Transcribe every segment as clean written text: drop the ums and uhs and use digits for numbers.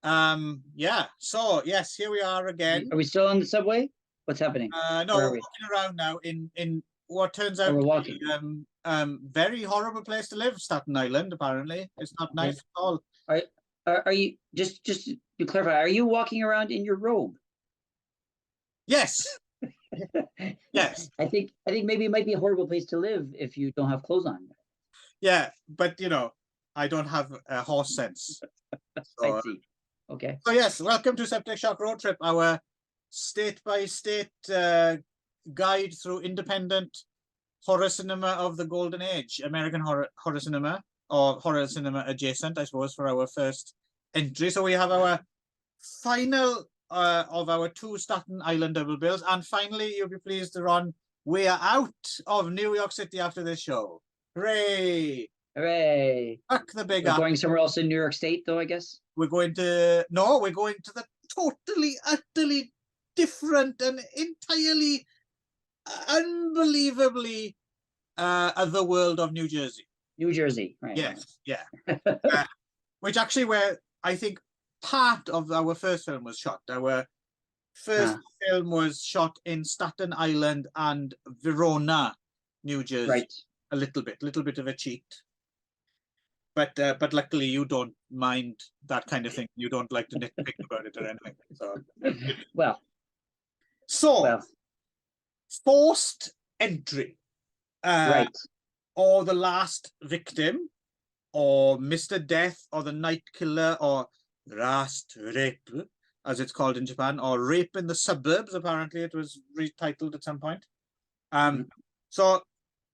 Yeah. So yes, here we are again. Are we still on the subway? What's happening? No, Where we're are we? walking around now in what turns Oh, out we're to walking. be very horrible place to live, Staten Island. Apparently, it's not nice Okay. at all. Are you just to clarify? Are you walking around in your robe? Yes, yes, I think maybe it might be a horrible place to live if you don't have clothes on. yeah. But I don't have a horse sense. I So, see. Okay. so yes, welcome to Septic Shock Road Trip, our state-by-state guide through independent horror cinema of the golden age, American horror cinema, or horror cinema adjacent, I suppose, for our first entry. So we have our final of our 2 Staten Island double bills, and finally, you'll be pleased, Ron, we are out of New York City after this show. Hooray! Hooray! Fuck the big We're apple. going somewhere else in New York State, though, I guess. We're going to the totally, utterly different and entirely, unbelievably the world of New Jersey. New Jersey, right? Yes, yeah. Which actually, where I think part of our first film was shot. Our first film was shot in Staten Island and Verona, New Jersey. Right. A little bit of a cheat. But luckily you don't mind that kind of thing. You don't like to nitpick about it or anything. So well, forced entry. Right. Or the last victim, or Mr. Death, or the Night Killer, or Last Rape, as it's called in Japan, or Rape in the Suburbs. Apparently, it was retitled at some point. So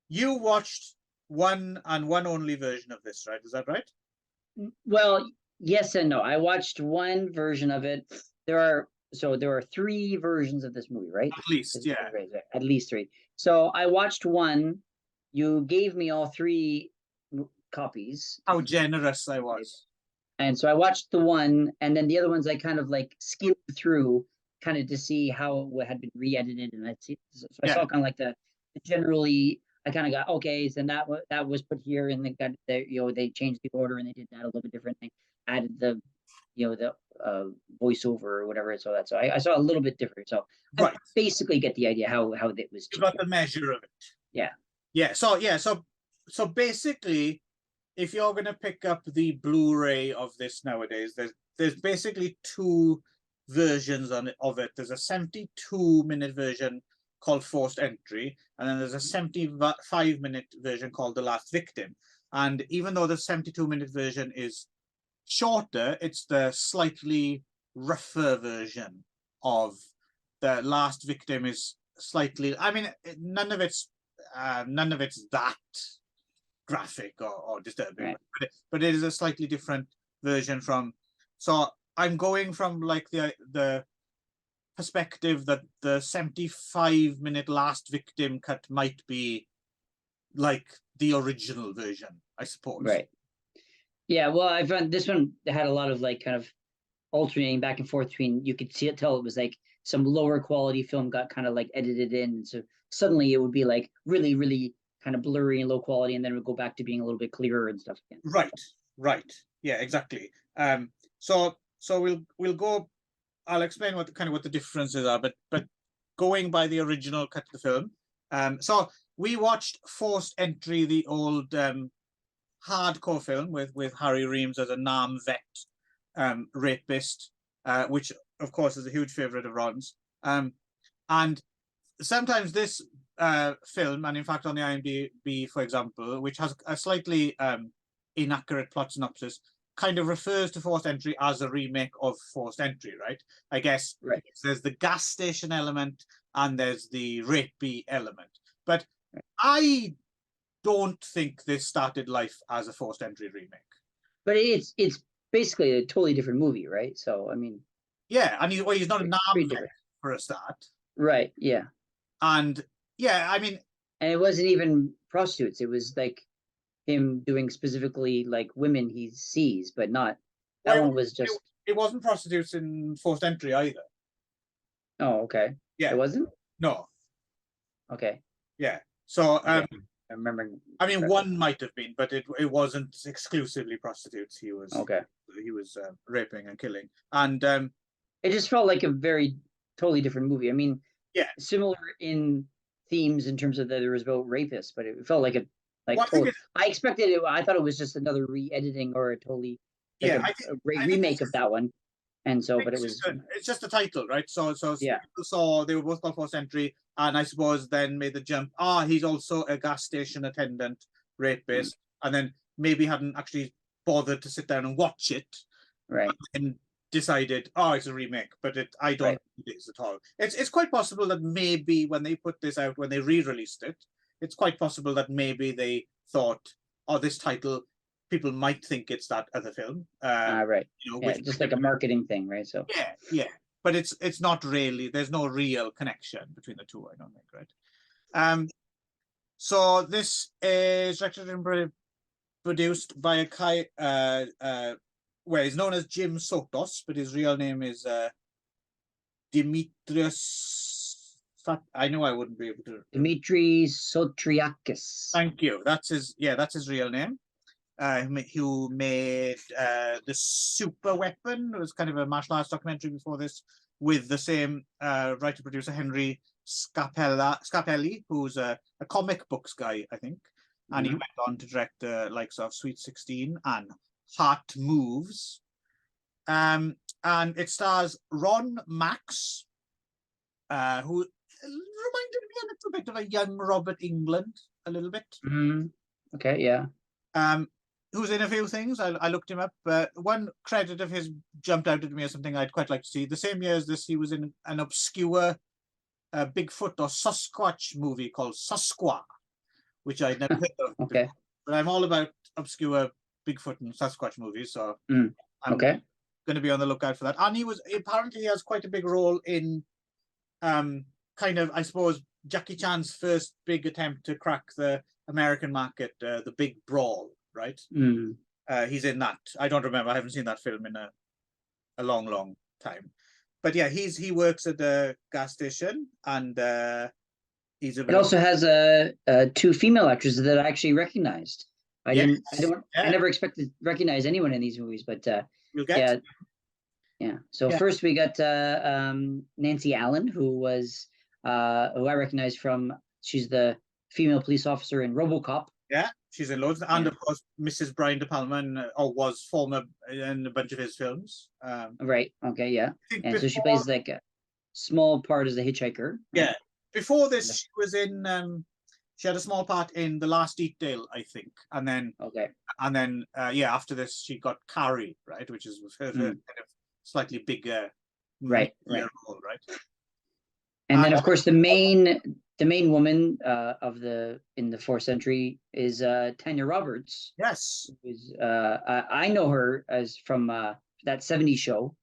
you watched one and one only version of this, right? Is that right? Well, yes and no. I watched one version of it. There are 3 versions of this movie, right? At least, yeah. At least 3. So I watched one. You gave me all 3 copies. How generous I was. And so I watched the one, and then the other ones I kind of like skimmed through, kind of to see how it had been re-edited, and so I saw kind of like the generally. I kind of got okay, so that was put here, and they got they changed the order, and they did that a little bit different. They added the voiceover or whatever. So I saw a little bit different. So I basically get the idea how it was. You got the measure of it. Yeah. So basically, if you're going to pick up the Blu-ray of this nowadays, there's basically 2 versions of it. There's a 72-minute version called Forced Entry, and then there's a 75-minute version called The Last Victim. And even though the 72-minute version is shorter, it's the slightly rougher version of The Last Victim. Is slightly, I mean, none of it's that graphic or disturbing, right. but it is a slightly different version from. So I'm going from like the perspective that the 75-minute Last Victim cut might be like the original version, I suppose. Right. Yeah. Well, I found this one had a lot of like kind of alternating back and forth between. You could tell it was like some lower quality film got kind of like edited in, and so suddenly it would be like really, really kind of blurry and low quality, and then it would go back to being a little bit clearer and stuff again. Right. Yeah, exactly. So we'll go. I'll explain what the differences are, but going by the original cut of the film. So we watched Forced Entry, the old hardcore film with Harry Reams as a Nam vet rapist, which of course is a huge favorite of Ron's. And sometimes this film, and in fact on the IMDb, for example, which has a slightly inaccurate plot synopsis, kind of refers to Forced Entry as a remake of Forced Entry, right? I guess there's the gas station element and there's the rapey element. But I don't think this started life as a Forced Entry remake. But it's basically a totally different movie, right? So I mean, yeah, and he's not a Nam for a start, right? Yeah, and yeah, I mean, and it wasn't even prostitutes. It was like him doing specifically like women he sees, but not that one was just. It wasn't prostitutes in Forced Entry either. Oh, okay. Yeah, it wasn't. No. Okay. Yeah. So I remember. I mean, one might have been, but it wasn't exclusively prostitutes. He was Okay. Raping and killing, and It just felt like a very totally different movie. I mean, yeah, similar in themes in terms of that there was about rapists, but it felt like a well, I expected it. I thought it was just another re-editing or a totally like yeah, a remake of that one. And so, but it was it's just the title, right? So yeah. people saw they were both called Forced Entry, and I suppose then made the jump. He's also a gas station attendant rapist, and then maybe hadn't actually bothered to sit down and watch it, Right. And decided, it's a remake, but I don't think it is at all. It's quite possible that maybe when they put this out, when they re-released it, it's quite possible that maybe they thought, this title, people might think it's that other film. Right. You know, yeah, just like a marketing thing, right? So yeah. But it's not really, there's no real connection between the two, I don't think, right? So this is directed and produced by a guy, well, he's known as Jim Sotos, but his real name is Dimitrios. I know I wouldn't be able to. Dimitri Sotriakis. Thank you. That's his real name. Who made the Super Weapon. It was kind of a martial arts documentary before this, with the same writer producer Henry Scapelli, who's a comic books guy, I think, and he went on to direct the likes of Sweet 16 and Heart Moves. And it stars Ron Max, who reminded me a little bit of a young Robert Englund, a little bit. Okay, yeah. Who's in a few things. I looked him up. One credit of his jumped out at me as something I'd quite like to see. The same year as this, he was in an obscure Bigfoot or Sasquatch movie called Sasqua, which I'd never heard of. Okay. But I'm all about obscure Bigfoot and Sasquatch movies, so I'm going to be on the lookout for that. And he has quite a big role in kind of, I suppose, Jackie Chan's first big attempt to crack the American market, The Big Brawl, right? He's in that. I don't remember. I haven't seen that film in a long time. But yeah, he works at a gas station, and it also has two female actresses that I actually recognized. I never expected to recognize anyone in these movies, but you'll get. Yeah. So first we got Nancy Allen, who I recognize from, she's the female police officer in RoboCop. Yeah, she's in loads, and of course Mrs. Brian De Palma, was former in a bunch of his films. Right. Okay. Yeah. And so she plays like a small part as a hitchhiker. Yeah. Right? Before this, she was in. She had a small part in The Last Detail, I think, and then after this, she got Carrie, right, which is her kind of slightly bigger, role, right? And then, of course, the main woman in the Forced Entry is Tanya Roberts. Yes, I know her as from that '70s show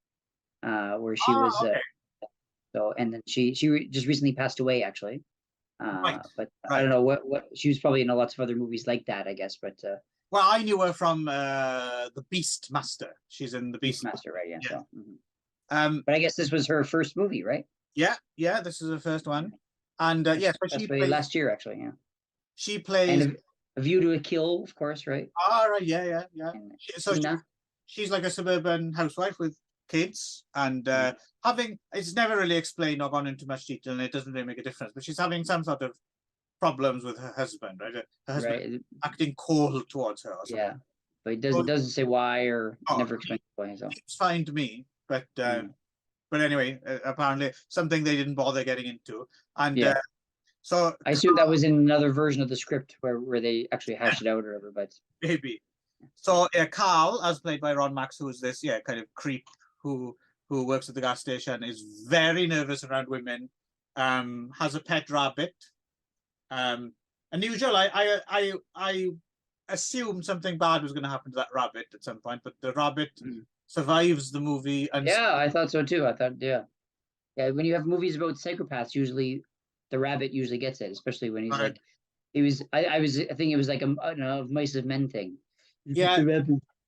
where she was. Okay. So, and then she just recently passed away, actually. Right. But I don't know what she was probably in lots of other movies like that, I guess. But well, I knew her from the Beastmaster. She's in the Beastmaster, right? Yeah. Yeah. So, but I guess this was her first movie, right? Yeah. This is her first one, and but she played last year, actually. Yeah. She plays and A View to a Kill, of course, right? Right. Yeah. She's like a suburban housewife with kids, and it's never really explained or gone into much detail, and it doesn't really make a difference, but she's having some sort of problems with her husband, right? Her husband acting cold towards her or something. Yeah, but it doesn't say why or never explains why. So it's fine to me, but anyway, apparently something they didn't bother getting into, and so I assume that was in another version of the script where they actually hashed it out or whatever, but maybe. So Carl, as played by Ron Max, who's this kind of creep who works at the gas station, is very nervous around women, has a pet rabbit. Unusual. I assumed something bad was going to happen to that rabbit at some point, but the rabbit survives the movie. And I thought so too. I thought, when you have movies about psychopaths, usually the rabbit usually gets it, especially when he's like, I think it was like a Mice of Men thing. Yeah.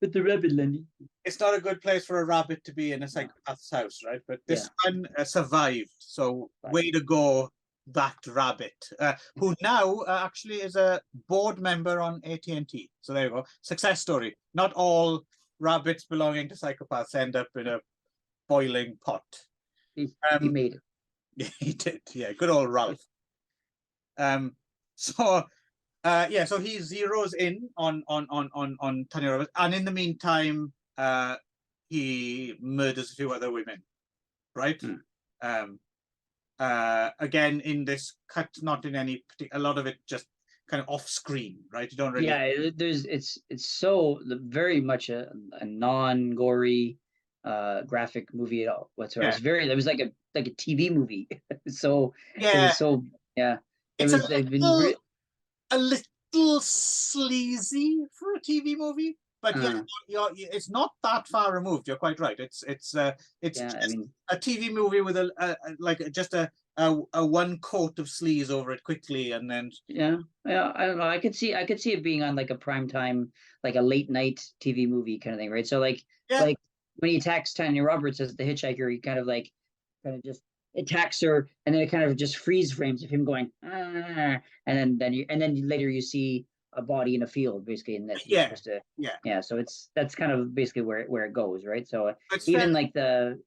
Put the rabbit, Lenny. It's not a good place for a rabbit to be in a psychopath's house, right? But this one survived. So way to go, that rabbit, who now actually is a board member on AT&T. So there you go, success story. Not all rabbits belonging to psychopaths end up in a boiling pot. He made it. Yeah, he did. Yeah, good old Ralph. So yeah, so he zeroes in on Tanya Roberts, and in the meantime, he murders a few other women, right? Again, in this cut, not in any particular, a lot of it just kind of off screen, right? You don't really. Yeah, it's so very much a non-gory graphic movie at all whatsoever. Yeah. It's very, it was like a TV movie. So it Yeah, was so, yeah. it's They've been a little sleazy for a TV movie, but yeah, it's not that far removed. You're quite right. It's yeah, just I mean, a TV movie with a like just a one coat of sleaze over it quickly, and then yeah, I don't know. I could see it being on like a prime time, like a late night TV movie kind of thing, right? So like yeah, like when he attacks Tanya Roberts as the hitchhiker, he kind of just attacks her, and then it kind of just freeze frames of him going, ah, and then later you see a body in a field, basically, and that he's yeah, supposed to, yeah. yeah. So that's kind of basically where it goes, right? So It's fair. even like the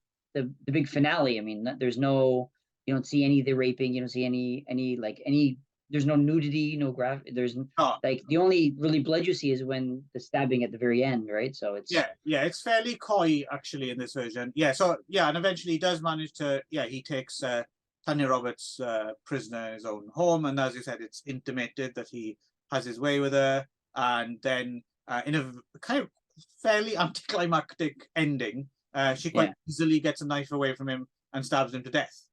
big finale, I mean, there's no, you don't see any of the raping, you don't see any there's no nudity, no graphic, there's Oh, like the only really blood you see is when the stabbing at the very end, right? So it's yeah, it's fairly coy actually in this version. Yeah, so yeah, and eventually he does manage to, yeah, he takes Tanya Roberts prisoner in his own home, and as you said, it's intimated that he has his way with her, and then in a kind of fairly anticlimactic ending, she quite easily gets a knife away from him and stabs him to death.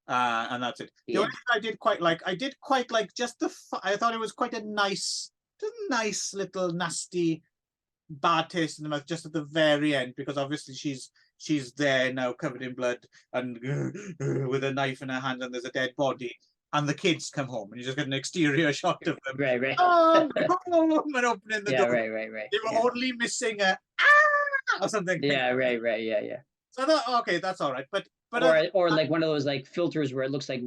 And that's it. The only thing I did quite like just I thought it was quite a nice little nasty bad taste in the mouth just at the very end, because obviously she's there now covered in blood and with a knife in her hand, and there's a dead body, and the kids come home, and you just get an exterior shot of them right home and opening the door. right They were only missing a or something. yeah. So I thought, okay, that's all right, but or like one of those like filters where it looks like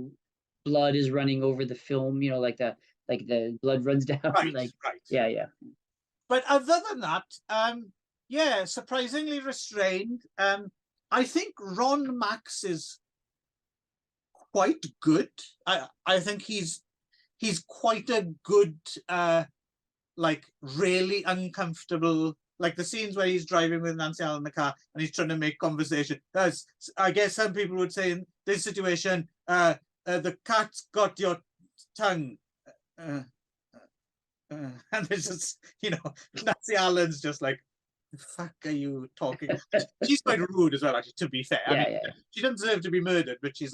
blood is running over the film, you know, like the blood runs down, right. yeah. But other than that, yeah, surprisingly restrained. I think Ron Max is quite good. I think he's quite a good like really uncomfortable, like the scenes where he's driving with Nancy Allen in the car and he's trying to make conversation. As I guess some people would say in this situation, the cat's got your tongue. And there's just, Nancy Allen's just like, the fuck are you talking? She's quite rude as well, actually, to be fair. I mean, she doesn't deserve to be murdered, but she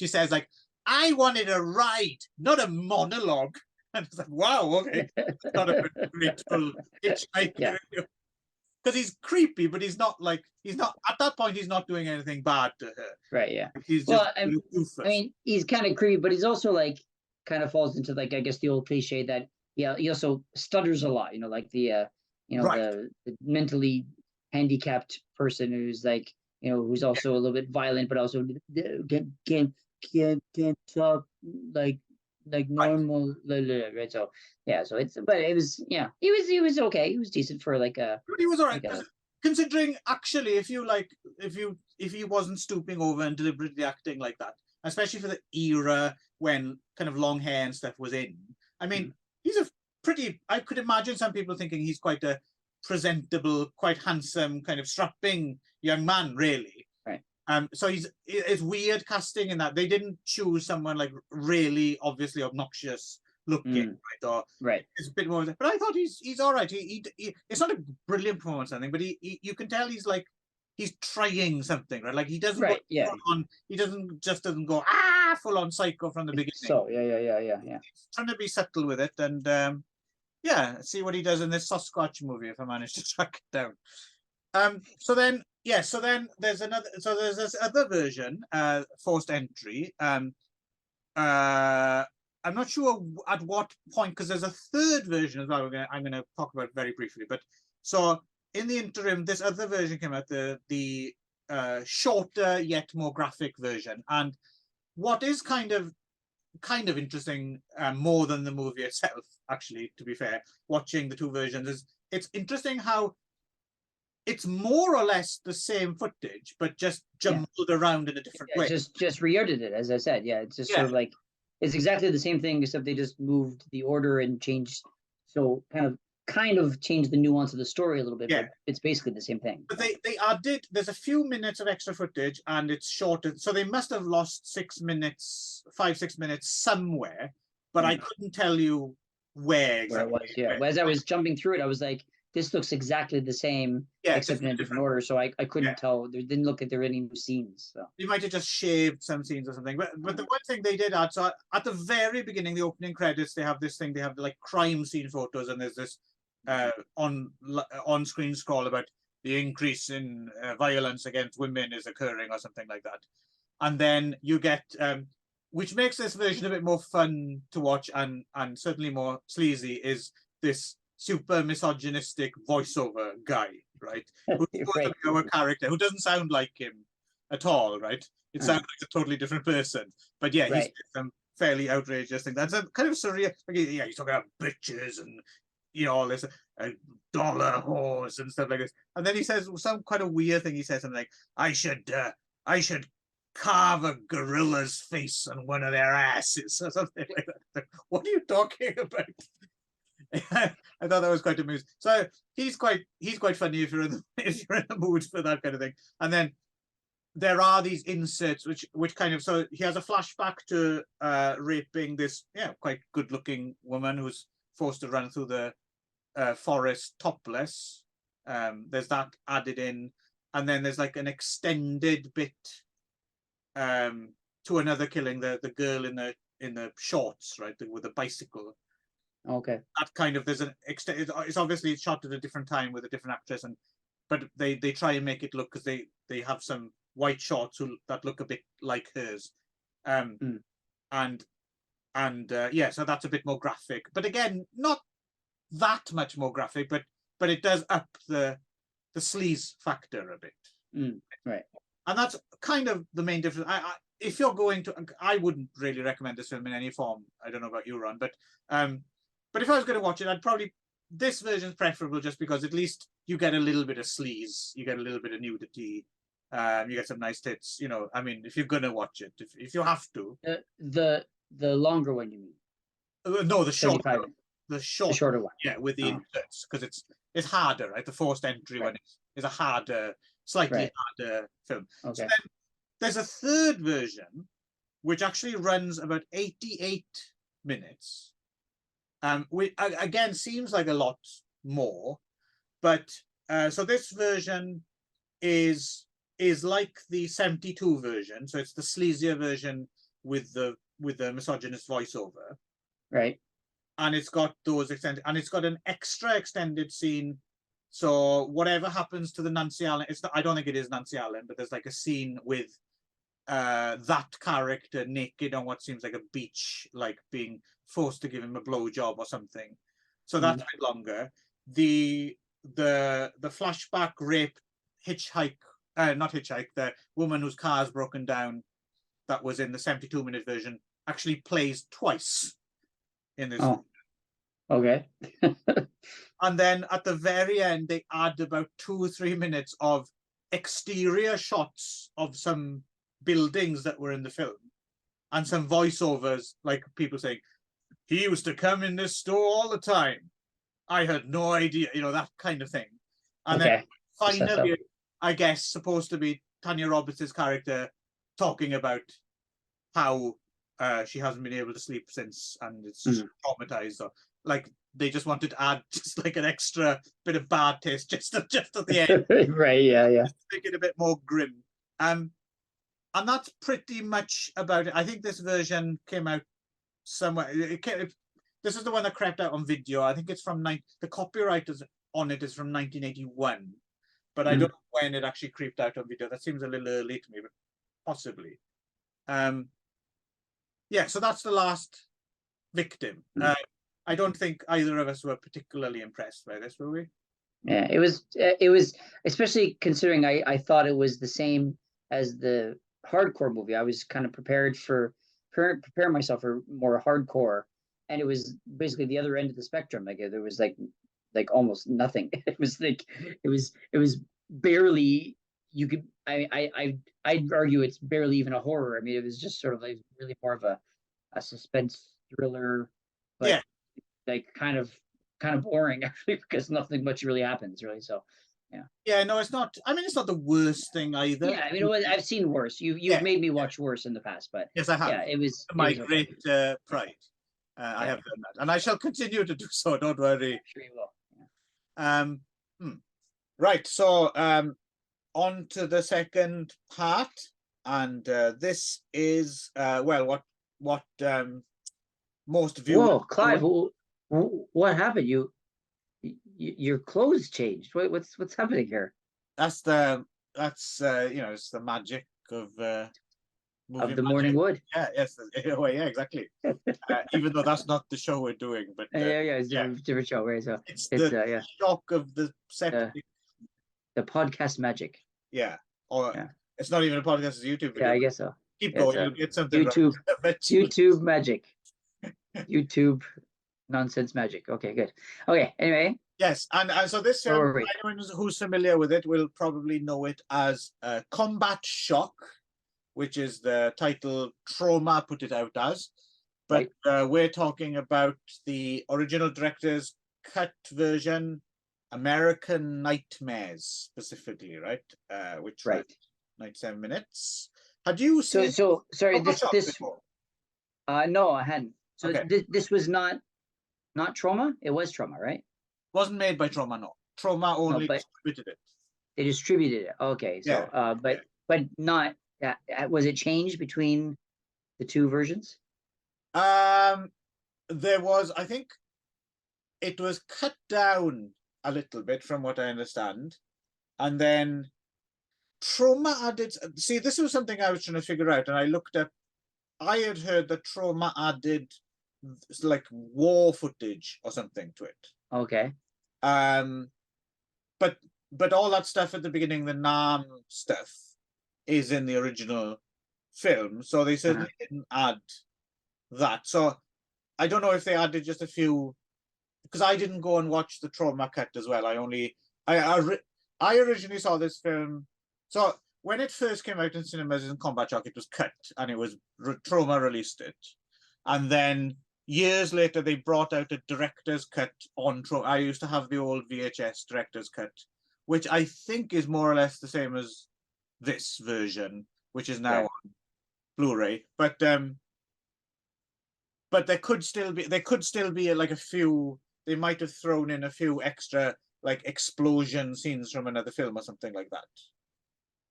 says like, I wanted a ride, not a monologue. And it's like, wow, okay. It's not a grateful hitchhiker. Because he's creepy, but he's not at that point, he's not doing anything bad to her. Right, yeah. He's just I mean, he's kind of creepy, but he's also like, kind of falls into like, I guess the old cliche that, he also stutters a lot, like the, the mentally handicapped person who's like, who's also a little bit violent, but also can't talk like normal, right? So yeah, so but it was, he was okay. He was decent for like a. He was all right, considering actually if he wasn't stooping over and deliberately acting like that, especially for the era when kind of long hair and stuff was in. I mean, he's I could imagine some people thinking he's quite a presentable, quite handsome, kind of strapping young man, really. Right. So it's weird casting in that they didn't choose someone like really obviously obnoxious looking, right? Or it's a bit more. But I thought he's all right. He it's not a brilliant performance, I think, but you can tell he's trying something, right? Like he doesn't go full on, he doesn't go full on psycho from the beginning. So yeah. He's trying to be subtle with it, and see what he does in this Sasquatch movie if I manage to track it down. So then there's this other version, forced entry. I'm not sure at what point, because there's a third version as well. I'm gonna talk about very briefly. But so in the interim, this other version came out, the shorter yet more graphic version. And what is kind of kind of interesting, more than the movie itself, actually, to be fair. Watching the two versions, it's interesting how it's more or less the same footage, but just jumbled around in a different way. Just re-edited it, as I said. Yeah, it's just sort of like, it's exactly the same thing, except they just moved the order and changed, so kind of changed the nuance of the story a little bit, but it's basically the same thing. But they added, there's a few minutes of extra footage, and it's shorter, so they must have lost 6 minutes, 5-6 minutes somewhere, but I couldn't tell you where exactly. Where it was, as I was jumping through it, I was like, this looks exactly the same, except in a different order. So I couldn't tell. There didn't look like there were any new scenes. So you might have just shaved some scenes or something. But the one thing they did add, so at the very beginning, the opening credits, they have this thing. They have like crime scene photos, and there's this on-screen scroll about the increase in violence against women is occurring or something like that. And then you get, which makes this version a bit more fun to watch and certainly more sleazy, is this super misogynistic voiceover guy, right? Who's supposed to be our character, who doesn't sound like him at all, right? It sounds like a totally different person. But yeah, he says some fairly outrageous thing. That's a kind of surreal. Like, yeah, he's talking about bitches and all this dollar whores and stuff like this. And then he says some kind of weird thing. He says something like, I should carve a gorilla's face on one of their asses or something like that. What are you talking about? I thought that was quite amusing. So he's quite funny if you're in the mood for that kind of thing. And then there are these inserts which kind of, so he has a flashback to raping this quite good looking woman who's forced to run through the forest topless. There's that added in, and then there's like an extended bit to another killing, the girl in the shorts, right, with the bicycle. Okay. That kind of, there's an extent. It's obviously shot at a different time with a different actress, but they try and make it look, because they have some white shorts that look a bit like hers, so that's a bit more graphic. But again, not that much more graphic, but it does up the sleaze factor a bit. Right. And that's kind of the main difference. If you're going to, I wouldn't really recommend this film in any form. I don't know about you, Ron, but if I was going to watch it, this version's preferable, just because at least you get a little bit of sleaze, you get a little bit of nudity, you get some nice tits. I mean, if you're going to watch it, if you have to. The longer one, you mean? No, the shorter one. Yeah, with the inserts, because it's harder, right? The forced entry one is a harder, slightly harder film. Okay. So then there's a third version, which actually runs about 88 minutes. Which again seems like a lot more, but so this version is like the 72 version, so it's the sleazier version with the misogynist voiceover, right? And it's got those extended, and it's got an extra extended scene. So whatever happens to the Nancy Allen, I don't think it is Nancy Allen, but there's like a scene with that character naked on what seems like a beach, like being forced to give him a blowjob or something. So that's a bit longer. The flashback rape the woman whose car is broken down, that was in the 72-minute version, actually plays twice in this. Okay. And then at the very end, they add about 2 or 3 minutes of exterior shots of some buildings that were in the film, and some voiceovers, like people saying, he used to come in this store all the time, I had no idea, that kind of thing. And then finally, I guess, supposed to be Tanya Roberts' character talking about how she hasn't been able to sleep since, and it's traumatized. Or like they just wanted to add just like an extra bit of bad taste just at the end. Right, yeah. Just to make it a bit more grim. And that's pretty much about it. I think this version came out somewhere. This is the one that crept out on video. I think it's from the copyright on it is from 1981, but I don't know when it actually creeped out on video. That seems a little early to me, but possibly. So that's the last victim. I don't think either of us were particularly impressed by this, were we? Yeah, it was especially considering I thought it was the same as the hardcore movie. I was kind of prepared for prepare myself for more hardcore, and it was basically the other end of the spectrum. Like there was like almost nothing. It was like it was barely you could I'd argue it's barely even a horror. I mean, it was just sort of like really more of a suspense thriller, but Yeah. like kind of boring actually because nothing much really happens really. So Yeah, no, it's not. I mean, it's not the worst thing either. yeah, I mean I've seen worse. You've Yeah, made me watch worse in the past, but yes, I have. yeah, it was My okay. great pride. I Yeah. have done that, and I shall continue to do so. Don't worry. Sure you will. Um, right. So, on to the second part, and this is well, what most viewers. Whoa, Clive, what happened? Your clothes changed. What's happening here? That's you know, it's the magic of movie Of the magic. morning wood. Yeah, yes, well, yeah, exactly. Even though that's not the show we're doing, but Yeah, it's different show, right? So it's it's the yeah, shock of the septic. the podcast magic. Yeah, or Yeah. it's not even a podcast; it's a YouTube video. Yeah, I guess so. Keep It's going, you'll get something YouTube, right eventually. YouTube magic, YouTube nonsense magic. Okay, good. Okay, anyway, Yes, and so this where film, were we? anyone who's familiar with it will probably know it as Combat Shock, which is the title Trauma put it out as. But we're talking about the original director's cut version, American Nightmares specifically, right? Which Right. 97 minutes. Had you seen So sorry, Combat Shock this before? no, I hadn't. So Okay. this was not Trauma. It was Trauma, right? Wasn't made by Trauma, no. Trauma only but distributed it. they distributed it. Okay, so Yeah, but not was it changed between the two versions? There was, I think, it was cut down a little bit from what I understand, and then Trauma added. See, this was something I was trying to figure out, and I looked up. I had heard that Trauma added like war footage or something to it. Okay. But all that stuff at the beginning, the Nam stuff, is in the original film, so they certainly didn't add that. So I don't know if they added just a few, because I didn't go and watch the Trauma cut as well. I originally saw this film. So when it first came out in cinemas in Combat Shock, it was cut, and it was Trauma released it, and then years later they brought out a director's cut on Trauma. I used to have the old VHS director's cut, which I think is more or less the same as this version, which is now on Blu-ray. But there could still be like a few. They might have thrown in a few extra like explosion scenes from another film or something like that.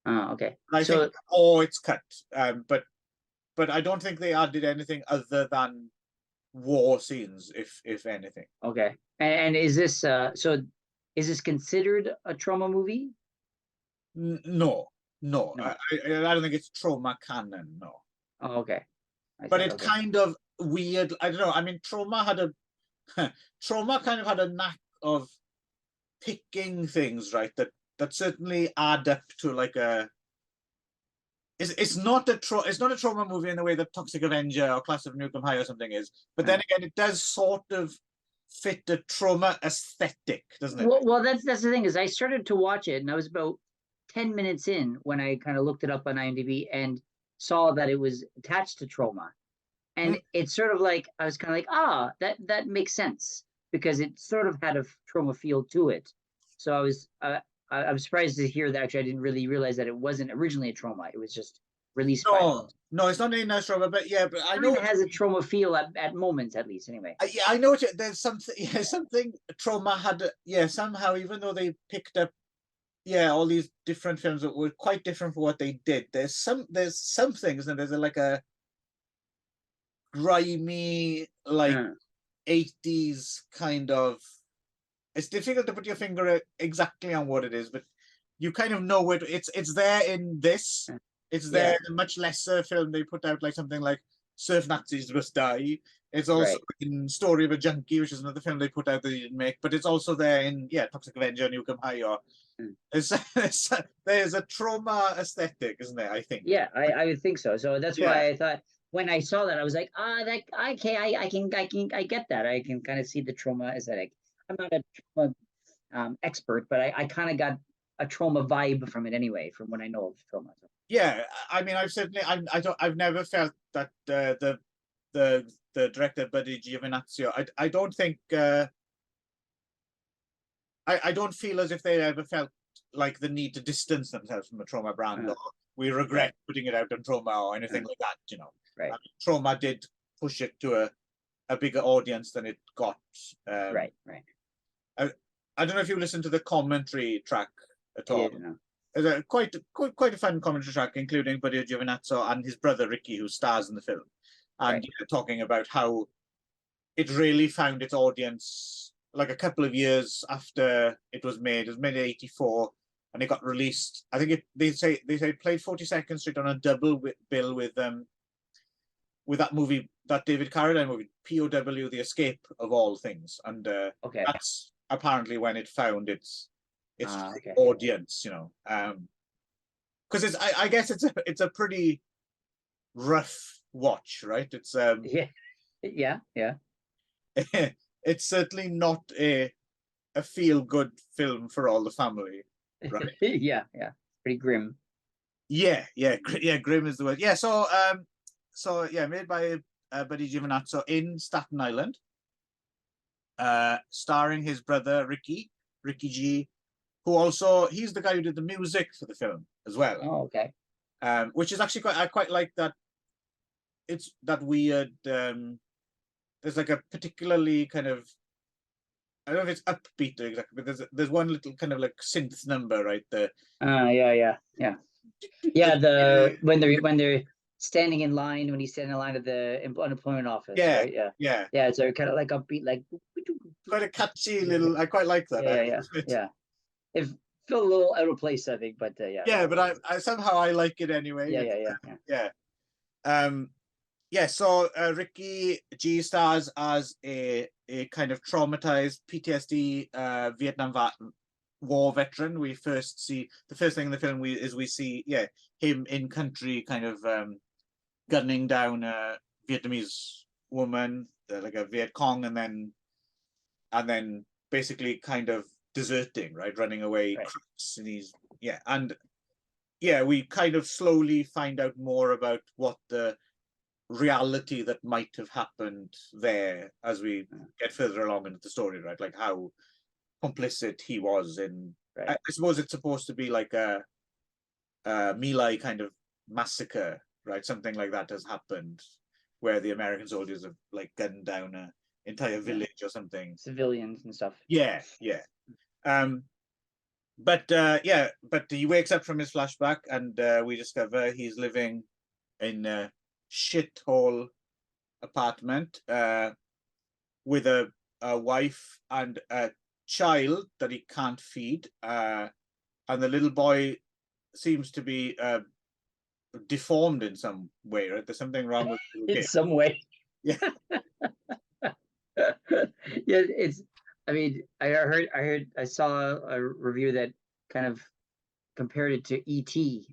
Oh, okay. I think, it's cut. But I don't think they added anything other than war scenes, if anything. Okay. And is this is this considered a Trauma movie? No. I don't think it's Trauma canon. No. Oh, okay. But it's kind of weird. I don't know. I mean, Trauma kind of had a knack of picking things, right, that certainly add up to like a. It's not a Trauma movie in the way that Toxic Avenger or Class of Nukem High or something is, but then again, it does sort of fit the Trauma aesthetic, doesn't it? Well, that's the thing, is I started to watch it and I was about 10 minutes in when I kind of looked it up on IMDb and saw that it was attached to Trauma, and it's sort of like I was kind of like, that makes sense because it sort of had a Trauma feel to it. So I was I'm surprised to hear that actually I didn't really realize that it wasn't originally a Trauma. It was just released by No, it's not really nice Trauma, but yeah, but I know it has a Trauma feel at moments, at least, anyway. Yeah, I know there's something Trauma had. Somehow, even though they picked up all these different films that were quite different from what they did, there's some things, and there's like a grimy like 80s kind of. It's difficult to put your finger exactly on what it is, but you kind of know what it's there in this. It's there in a much lesser film they put out, like something like Surf Nazis Must Die. It's also in Story of a Junkie, which is another film they put out that they didn't make, but it's also there in Toxic Avenger, Nukem High. Or there's a Trauma aesthetic, isn't there? I think. Yeah, I would think so. So that's why I thought when I saw that, I was like, that okay, I get that. I can kind of see the trauma aesthetic. I'm not a trauma expert, but I kind of got a trauma vibe from it anyway, from what I know of trauma. So. Yeah, I mean, I've never felt that the director Buddy Giovinazzo. I don't think I don't feel as if they ever felt like the need to distance themselves from a trauma brand, or we regret putting it out on trauma or anything like that. You know, right. I mean, trauma did push it to a bigger audience than it got. Right. I don't know if you listened to the commentary track at all. It's quite a fun commentary track, including Buddy Giovinazzo and his brother Ricky, who stars in the film, and talking about how it really found its audience like a couple of years after it was made. It was made in '84, and it got released. I think they say it played 42nd Street on a double bill with that movie, that David Carradine movie, P.O.W. The Escape of all things, and that's apparently when it found its audience, you know, because I guess it's a pretty rough watch, right? It's yeah. It's certainly not a feel good film for all the family, right? yeah, pretty grim. Yeah, grim is the word. Yeah, so made by Buddy Giovinazzo in Staten Island, starring his brother Ricky G, who also, he's the guy who did the music for the film as well. Oh, okay. Which is actually I quite like that. It's that weird. There's like a particularly kind of, I don't know if it's upbeat exactly, but there's one little kind of like synth number right there. Yeah. The when they're standing in line, when he's standing in line at the unemployment office. Right? Yeah. So kind of like upbeat, like quite a catchy little. I quite like that. Yeah. It felt a little out of place, I think, but yeah. Yeah, but I somehow I like it anyway. Yeah. So Ricky G stars as a kind of traumatized PTSD Vietnam War veteran. We first see, the first thing in the film we see him in country, kind of gunning down a Vietnamese woman, like a Viet Cong, and then basically kind of deserting, right, running away. And we kind of slowly find out more about what the reality that might have happened there as we get further along into the story, right? Like how complicit he was in. I suppose it's supposed to be like a My Lai kind of massacre, right? Something like that has happened, where the American soldiers have like gunned down an entire village or something, civilians and stuff. But he wakes up from his flashback, and we discover he's living in a shithole apartment with a wife and a child that he can't feed, and the little boy seems to be deformed in some way, right? There's something wrong with in some way. Yeah. It's, I mean, I saw a review that kind of compared it to E.T.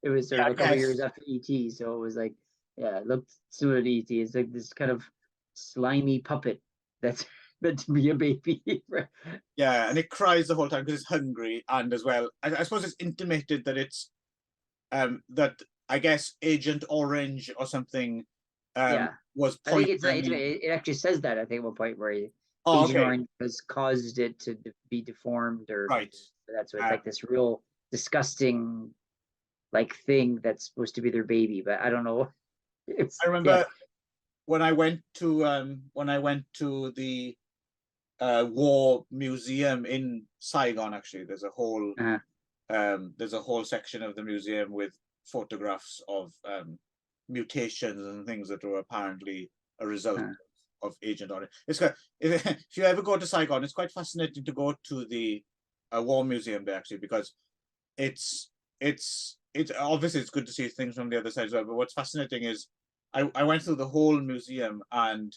It was sort of a couple years after E.T., so it was like, it looked similar to E.T. It's like this kind of slimy puppet that's meant to be a baby. And it cries the whole time because it's hungry, and as well, I suppose it's intimated that it's that I guess Agent Orange or something was. I think it actually says that, I think, at one point, where Agent Orange has caused it to be deformed, or that's what it's like, this real disgusting like thing that's supposed to be their baby, but I don't know. I remember when I went to the war museum in Saigon. Actually, there's a whole section of the museum with photographs of mutations and things that were apparently a result of Agent Orange. If you ever go to Saigon, it's quite fascinating to go to the war museum there, actually, because it's obviously it's good to see things from the other side as well. But what's fascinating is I went through the whole museum, and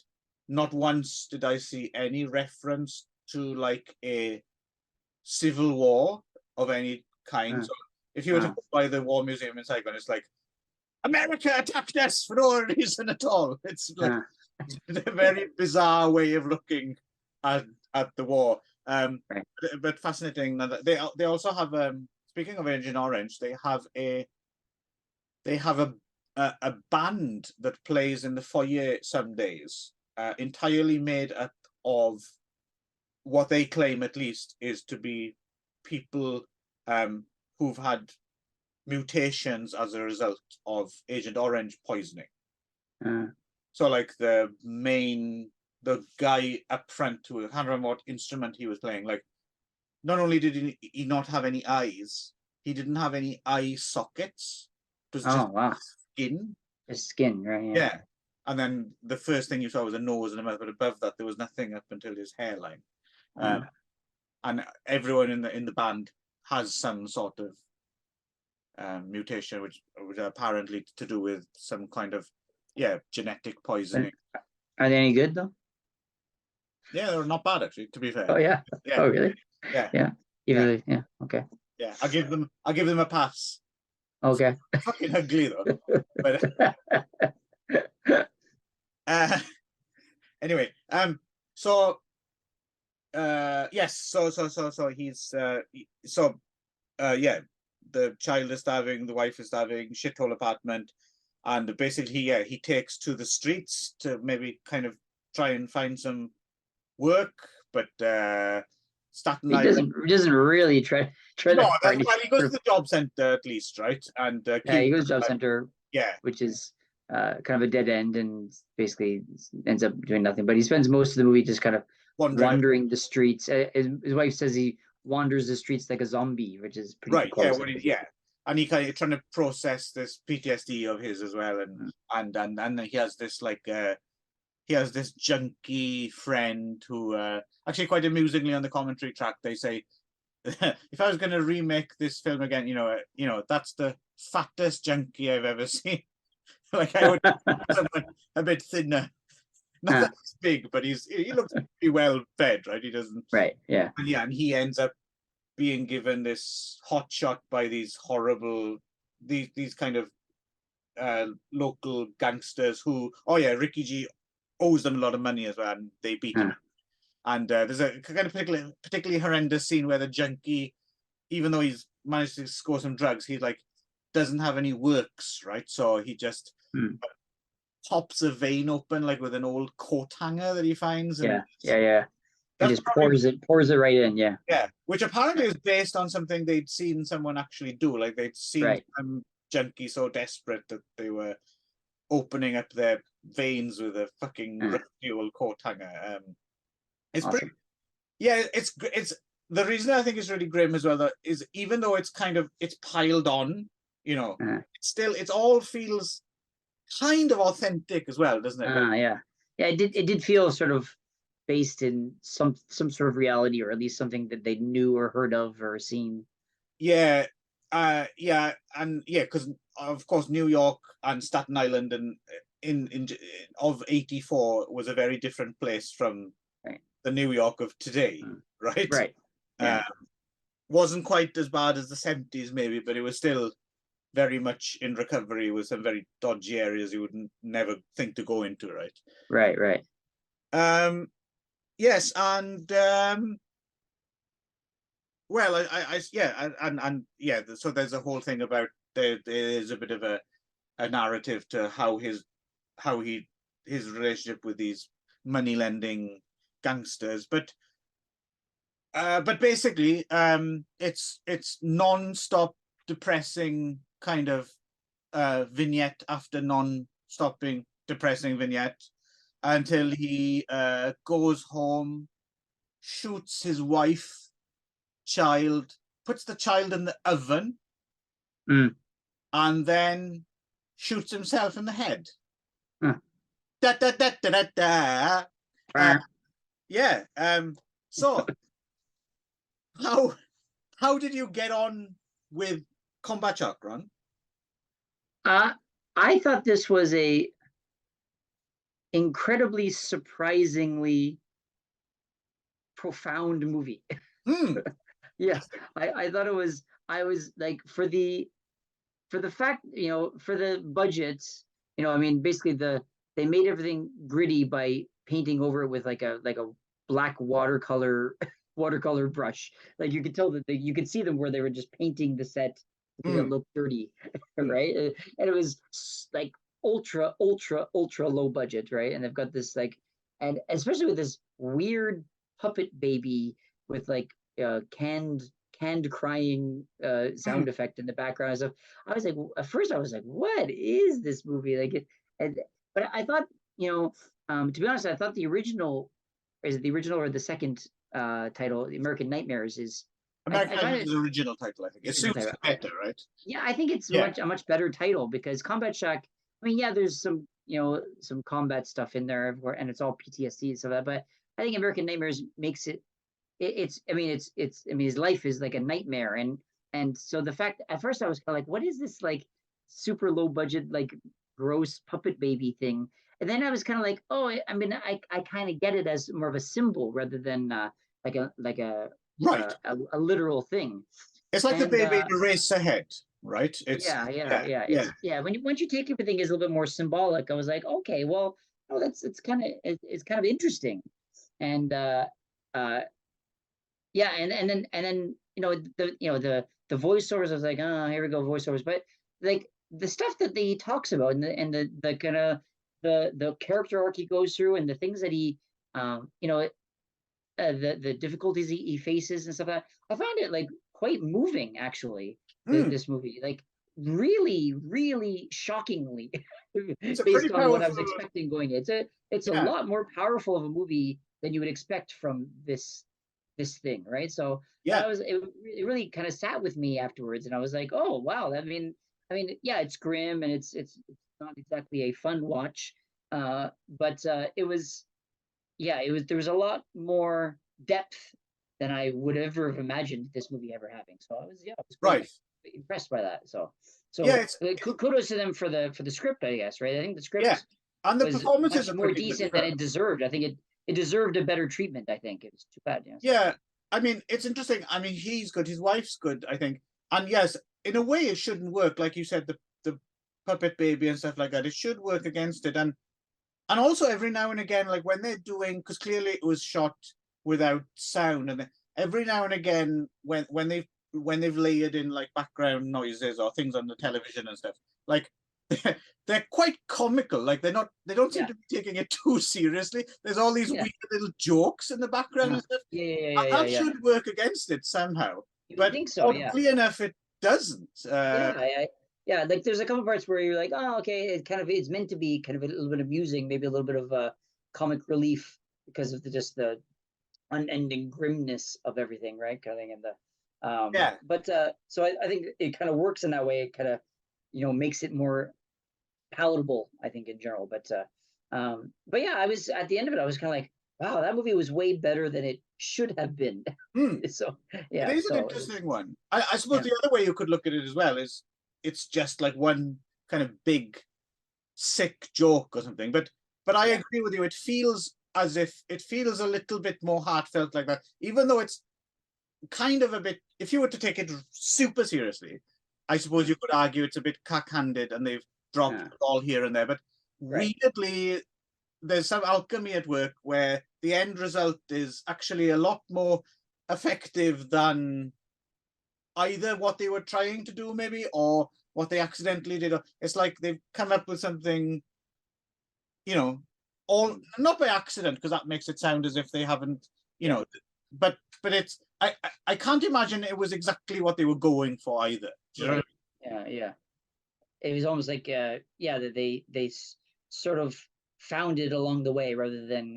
not once did I see any reference to like a civil war of any kind. So if you were to go by the war museum in Saigon, it's like America attacked us for no reason at all. It's like a very bizarre way of looking at the war. Right. But fascinating. They also have speaking of Agent Orange, they have a band that plays in the foyer some days, entirely made up of what they claim, at least, is to be people who've had mutations as a result of Agent Orange poisoning. So like the guy up front, who I can't remember what instrument he was playing, like not only did he not have any eyes, he didn't have any eye sockets. It was just skin. Just skin, right? Yeah. And then the first thing you saw was a nose and a mouth, but above that there was nothing up until his hairline. And everyone in the band has some sort of mutation, which apparently to do with some kind of genetic poisoning. Are they any good though? Yeah, they're not bad actually, to be fair. Oh yeah. Oh really? Yeah. Okay. Yeah, I'll give them a pass. Okay. Fucking ugly though. But anyway, so yes, so he's the child is starving, the wife is starving, shithole apartment, and basically he takes to the streets to maybe kind of try and find some work, but Staten Island doesn't really try no, that well, he goes to the job center at least, right? And he goes to the job center, yeah, which is kind of a dead end, and basically ends up doing nothing. But he spends most of the movie just kind of wandering the streets. His wife says he wanders the streets like a zombie, which is pretty close. And he kind of trying to process this PTSD of his as well, and he has this like he has this junkie friend who actually quite amusingly on the commentary track they say, if I was going to remake this film again, that's the fattest junkie I've ever seen. Like I would someone a bit thinner. Not that he's big, but he looks pretty well fed, right? He doesn't. Right. Yeah. And he ends up being given this hot shot by these horrible, these kind of local gangsters who, Ricky G owes them a lot of money as well, and they beat him. And there's a kind of particularly horrendous scene where the junkie, even though he's managed to score some drugs, he like doesn't have any works, right? So he just pops a vein open like with an old coat hanger that he finds. And he just pours it right in. Yeah, which apparently is based on something they'd seen someone actually do. Like they'd seen some junkie so desperate that they were opening up their veins with a fucking rusty old coat hanger. It's awesome. It's the reason I think it's really grim as well, though, is even though it's piled on, it all feels kind of authentic as well, doesn't it? It did feel sort of based in some sort of reality, or at least something that they knew or heard of or seen. Because of course New York and Staten Island and in of '84 was a very different place from the New York of today, right? Right. Yeah. Wasn't quite as bad as the '70s maybe, but it was still very much in recovery with some very dodgy areas you would never think to go into, right? Right. Yes, and so there's a whole thing about there is a bit of a narrative to how his relationship with these money lending gangsters, but basically it's non-stop depressing kind of vignette after non-stopping depressing vignette until he goes home, shoots his wife, child, puts the child in the oven, and then shoots himself in the head. Da, da, da, da, da, da. So how did you get on with Combat Shock, Ron? I thought this was a incredibly surprisingly profound movie. Yeah, I thought it was. I was like, for the for the fact, for the budgets, I mean, basically they made everything gritty by painting over it with like a black watercolor brush. Like you could tell that you could see them where they were just painting the set to make it look dirty, right? And it was like ultra low budget, right? And they've got this like, and especially with this weird puppet baby with like canned crying sound effect in the background. So I was like, at first I was like, what is this movie? Like, but I thought, to be honest, I thought the original, is it the original or the second title, The American Nightmares, is American Nightmares is the original title, I think. It suits better, right? Yeah, I think it's a much better title, because Combat Shack, I mean, yeah, there's some some combat stuff in there, and it's all PTSD and stuff like that, but I think American Nightmares makes it, I mean, his life is like a nightmare, and so the fact, at first I was kind of like, what is this like super low budget, like gross puppet baby thing? And then I was kind of like, oh, I mean, I kind of get it as more of a symbol rather than like a right a literal thing. It's like the baby in a race ahead, right? It's yeah. Once you take everything as a little bit more symbolic, I was like, okay, well, oh, it's kind of interesting, and yeah, and then the voiceovers, I was like, oh, here we go, voiceovers. But like the stuff that he talks about, and the kind of the character arc he goes through, and the things that he the difficulties he faces and stuff like that, I found it like quite moving, actually. This movie, like, really shockingly based on what I was expecting going in. It's a lot more powerful of a movie than you would expect from this thing, right? So it really kind of sat with me afterwards, and I was like, oh wow, I mean, yeah, it's grim, and it's not exactly a fun watch, but it was, there was a lot more depth than I would ever have imagined this movie ever having. So I was quite impressed by that. So kudos to them for the script, I guess, right? I think the script and the performances much more decent than it deserved. I think it deserved a better treatment. I think it was too bad. Yeah, I mean, it's interesting. I mean, he's good, his wife's good, I think, and yes, in a way, it shouldn't work, like you said, the puppet baby and stuff like that. It should work against it, and also every now and again, like when they're doing, because clearly it was shot without sound, and every now and again, when they've layered in like background noises or things on the television and stuff, like they're quite comical. Like they don't seem to be taking it too seriously. There's all these weird little jokes in the background and stuff. That should work against it somehow. But I think so, oddly enough, it doesn't. Like there's a couple parts where you're like, oh, okay, it's meant to be kind of a little bit amusing, maybe a little bit of comic relief because of the unending grimness of everything, right? Kind of thing, and but so I think it kind of works in that way. It kind of makes it more palatable, I think, in general. But yeah, I was, at the end of it, I was kind of like, wow, that movie was way better than it should have been. So yeah, it is an interesting one. I suppose the other way you could look at it as well is it's just like one kind of big sick joke or something. But I agree with you. It feels as if it feels a little bit more heartfelt like that, even though it's kind of a bit, if you were to take it super seriously, I suppose you could argue it's a bit cack-handed and they've dropped it all here and there. But weirdly, there's some alchemy at work where the end result is actually a lot more effective than either what they were trying to do, maybe, or what they accidentally did. It's like they've come up with something, all not by accident, because that makes it sound as if they haven't, but it's, I can't imagine it was exactly what they were going for either. Do you know what I mean? Yeah. It was almost like that they sort of found it along the way rather than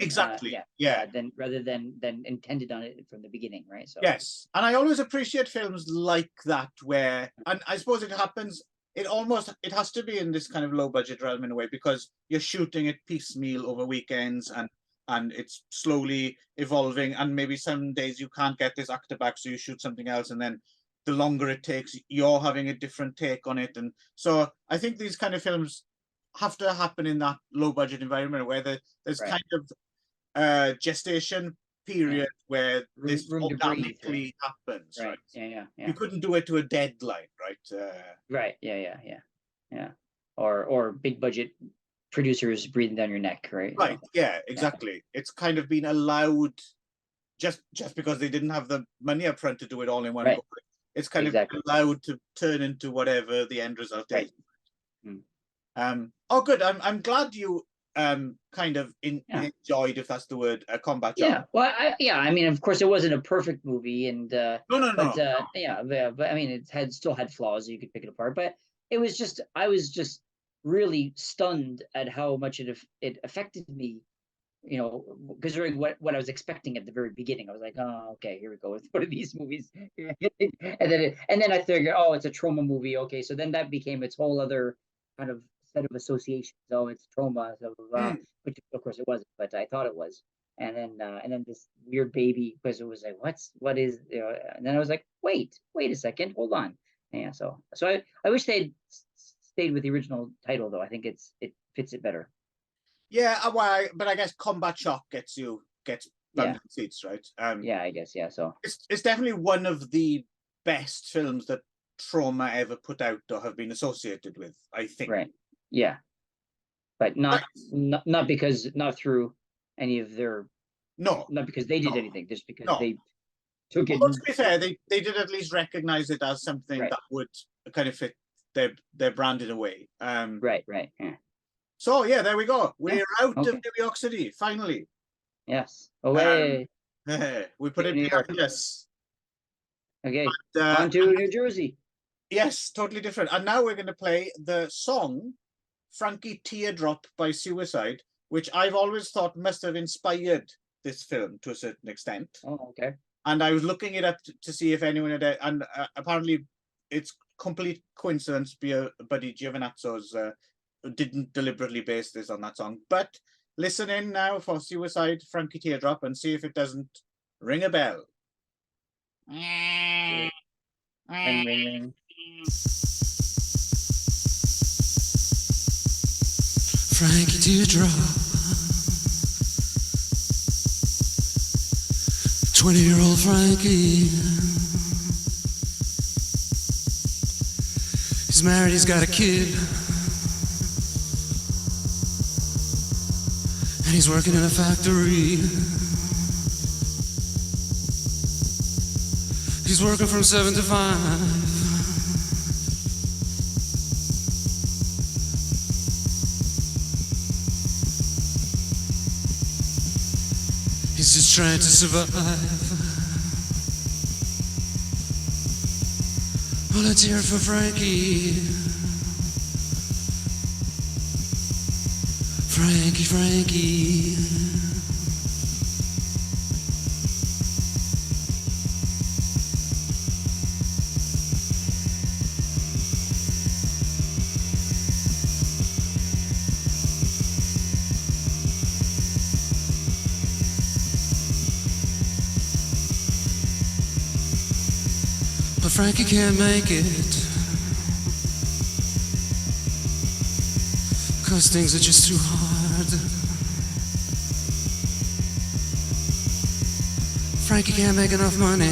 rather than intended on it from the beginning, right? So yes, and I always appreciate films like that where, and I suppose it happens, it has to be in this kind of low budget realm in a way, because you're shooting it piecemeal over weekends, and it's slowly evolving, and maybe some days you can't get this actor back, so you shoot something else, and then the longer it takes, you're having a different take on it. And so I think these kind of films have to happen in that low budget environment where there's kind of gestation period where this room to breathe, organically happens, right? Yeah. You couldn't do it to a deadline, right? Right. Yeah. Or big budget producers breathing down your neck, right? Right. So, Yeah, exactly. It's kind of been allowed just because they didn't have the money up front to do it all in one right. go. It's kind Exactly. of allowed to turn into whatever the end result Right. is. Oh, good. I'm glad you kind of enjoyed, if that's the word, a combat job. Yeah. Well, I mean, of course, it wasn't a perfect movie, and No. yeah, but I mean, it still had flaws. You could pick it apart, but I was just really stunned at how much it affected me. You know, considering what I was expecting at the very beginning. I was like, oh, okay, here we go with one of these movies, and then I figured, oh, it's a trauma movie. Okay, so then that became its whole other kind of set of associations. Oh, it's trauma, which of course it wasn't, but I thought it was. And then this weird baby, because it was like, what is, and then I was like, wait a second, hold on. Yeah, so I wish they'd stayed with the original title, though. I think it fits it better. Yeah, well, but I guess combat shock gets bummed in seats, right? Yeah, I guess, yeah. So it's definitely one of the best films that Trauma ever put out or have been associated with, I think. right, yeah, but not because not through any of their not because they did anything, just because they took it. Well, to be fair, they did at least recognize it as something that would kind of fit their brand in a way. Right. Yeah. So yeah, there we go. We're out of New York City finally. Yes. Away. We put it behind us. Okay. On to New Jersey. Yes, totally different. And now we're going to play the song Frankie Teardrop by Suicide, which I've always thought must have inspired this film to a certain extent. Oh, okay. And I was looking it up to see if anyone had, and apparently it's complete coincidence. Buddy Giovinazzo's didn't deliberately base this on that song. But listen in now for Suicide, Frankie Teardrop, and see if it doesn't ring a bell. Ring, ring, ring. Frankie Teardrop, 20-year-old Frankie. He's married, he's got a kid, and he's working in a factory. He's working from 7 to 5. He's just trying to survive. Well, let's hear it for Frankie. Frankie. But Frankie can't make it, 'cause things are just too hard. Frankie can't make enough money.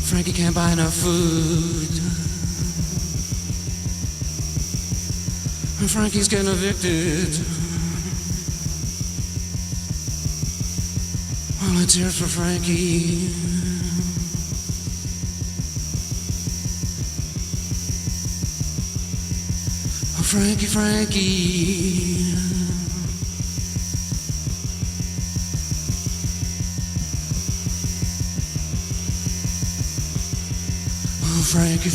Frankie can't buy enough food. And Frankie's getting evicted. Well, let's hear it for Frankie. Oh, Frankie. Oh, Frankie.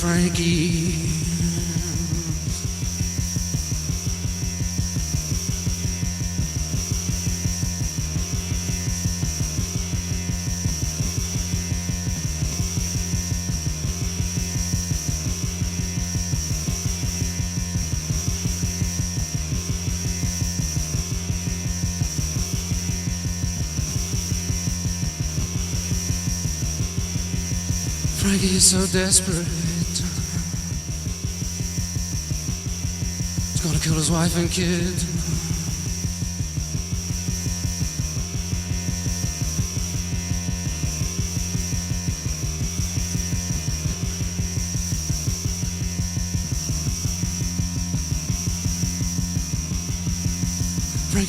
Frankie is so desperate. He's gonna kill his wife and kid.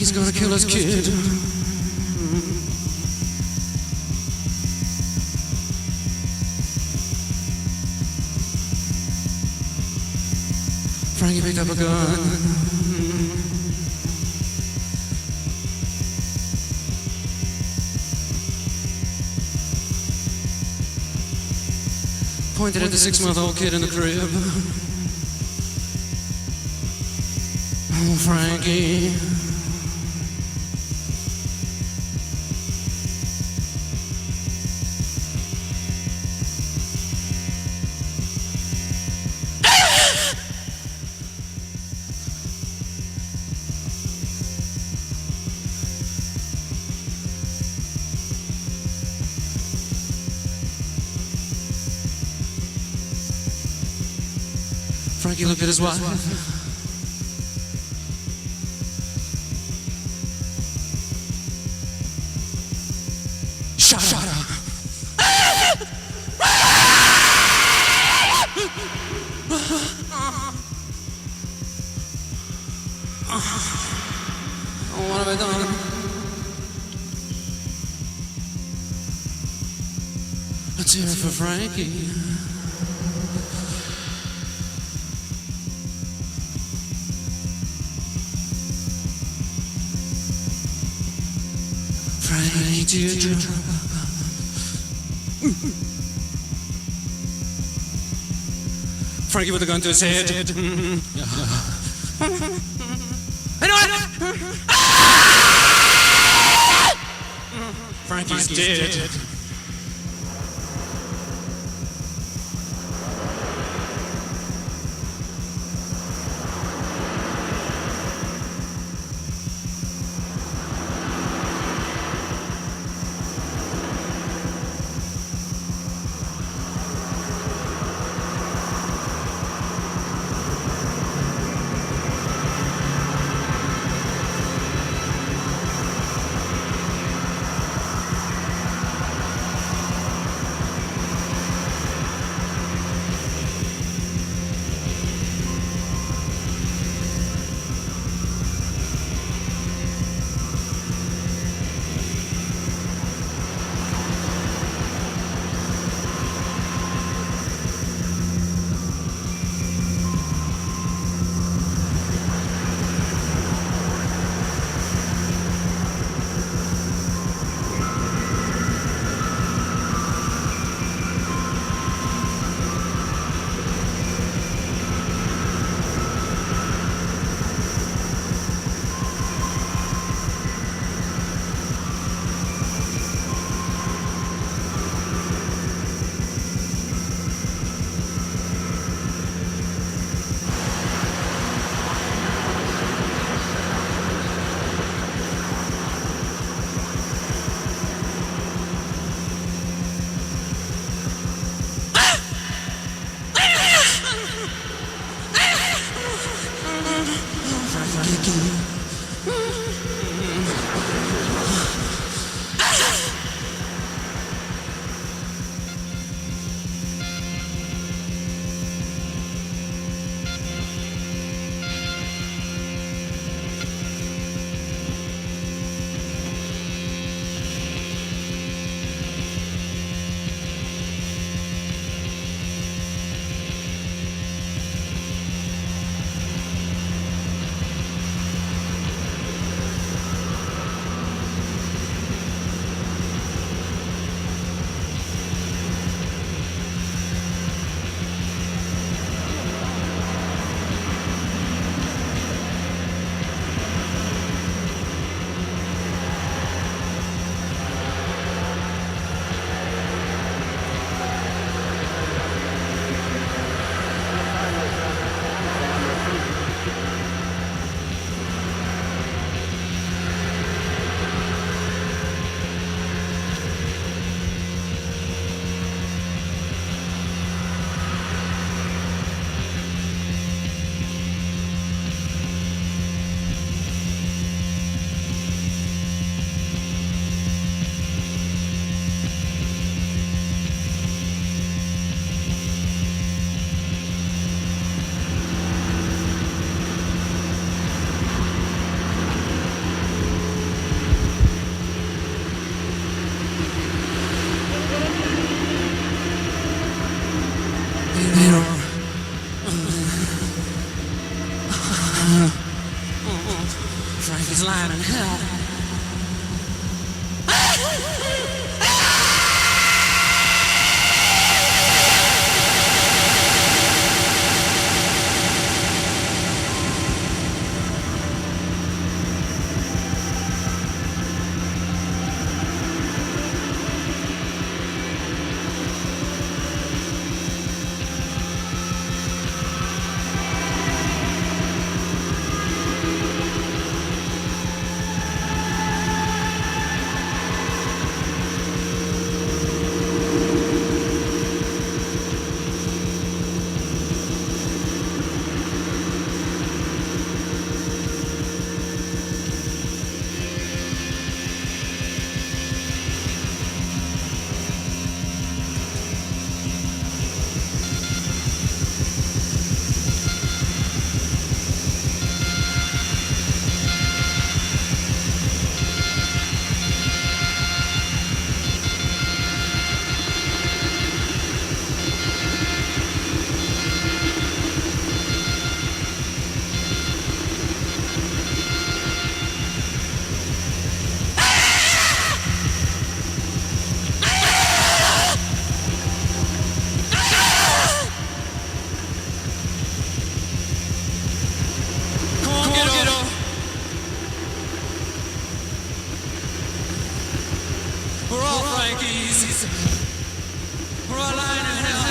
Frankie's gonna kill his kid. Frankie picked up a gun. Pointed at the 6-month-old kid in the crib. Oh, Frankie. Frankie looked at his wife. Shut up. Oh, what have I done? Let's hear it for Frankie. Frankie, teardrop. Frankie with a gun to his head. I know it! Frankie's dead. hell. We're all Frankies. We're all lying in hell.